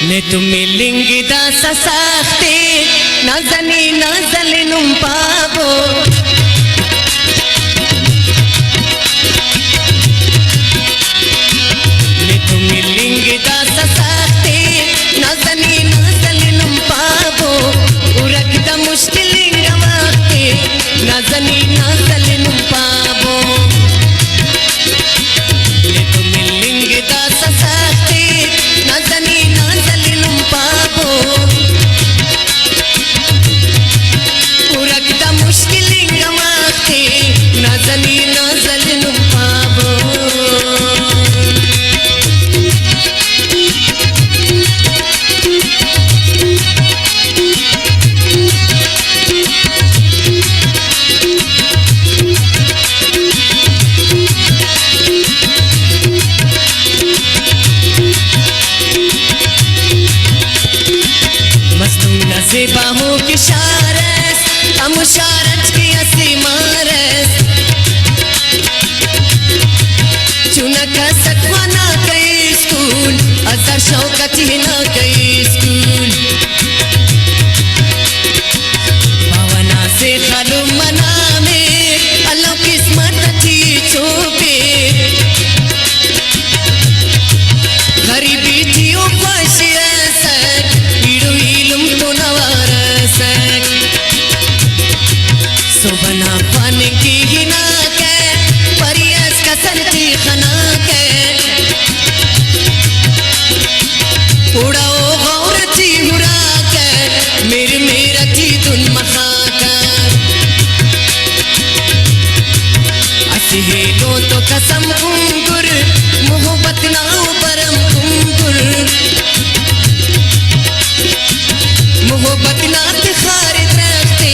ne tumi lingida sasakte nazani nazalinum pabo ne tumi lingida sasakte nazani nazalinum pabo urakda mushkilinga waqte nazani nazalinum pabo ne tumi lingida sasakte nazani nazalinum pabo urakda mushkilinga waqte nazani nazalinum pabo बाहों की शारस हम शारज की हंसी मारस चुना का सकवाना कई school Azhar Shaukat ही ना कई स्कूल भावना से खालू मना में अल्लाह किस्मत अच्छी छुपे गरीबी जियो खुशी असर इडू इलुम तो नवारसक सुबना फन की गिना के परियस कसर की खना के उड़ाओ गौर ची हुरा के मेरा ची दुन मखा कर असी लो तो कसम कुंगुर मोहब्बत ना परम कुंगुर मोहब्बत ना खारिज रखते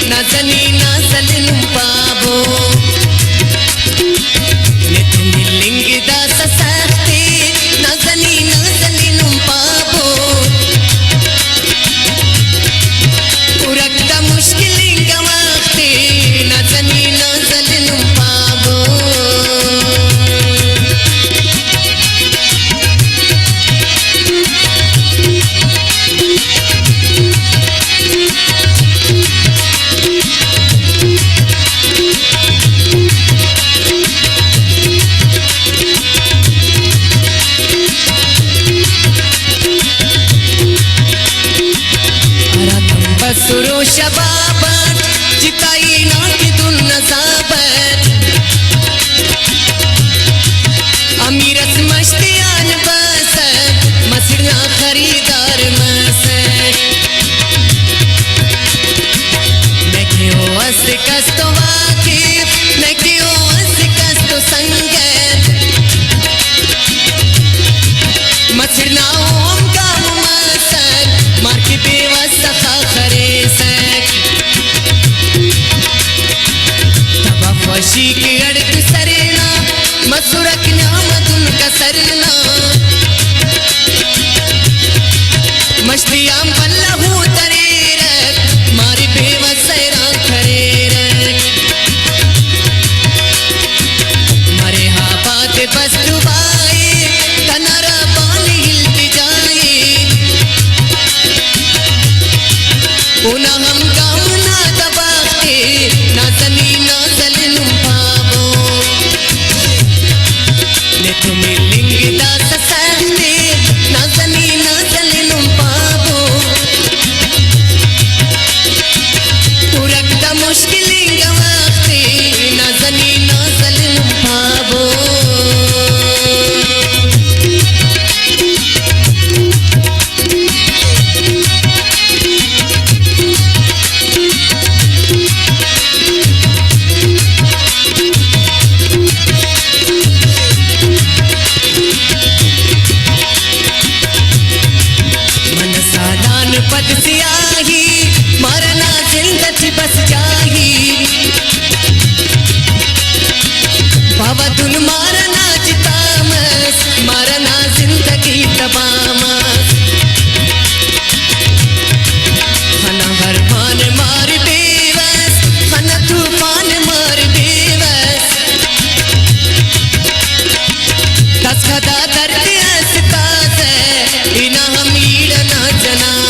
nazani nazalinum pabo ne tumi lingida sasakte nazani nazalinum pabo urakda mushkilinga waqte nazani nazalinum pabo सुरो शबाबत चिताई ना की दुन नजाबत अमीरत मश्तियान बसत मसरना खरीदार मसत मैं क्यों अस कस्तो वाकिफ मैं क्यों अस कस्तो संगत मसरना ओम का मुमसत मार की बेवसा खुशी की अड़क सरना मसुरक नामतुन का सरना मस्तियां बल्लहू तरेरक मारी बेवसैरा खरेरक मरे हा बात बस दुबाई तनरा पानी हिलती जाए उना हम काम ना दबाते नाजनी नाजलिनुम पाबो ने tumi lingida sasakte nazani nazalinum pabo urakda mushkilinga waqte nazani nazalinum pabo पद सियाही मरना जिंदगी बस जाही बाबतुन मारना चितामस मरना जिंदगी तबामस हना हरमान मार बेवस हना तूफान मार बेवस दस खदा दर्द अस्ता से इना हम जना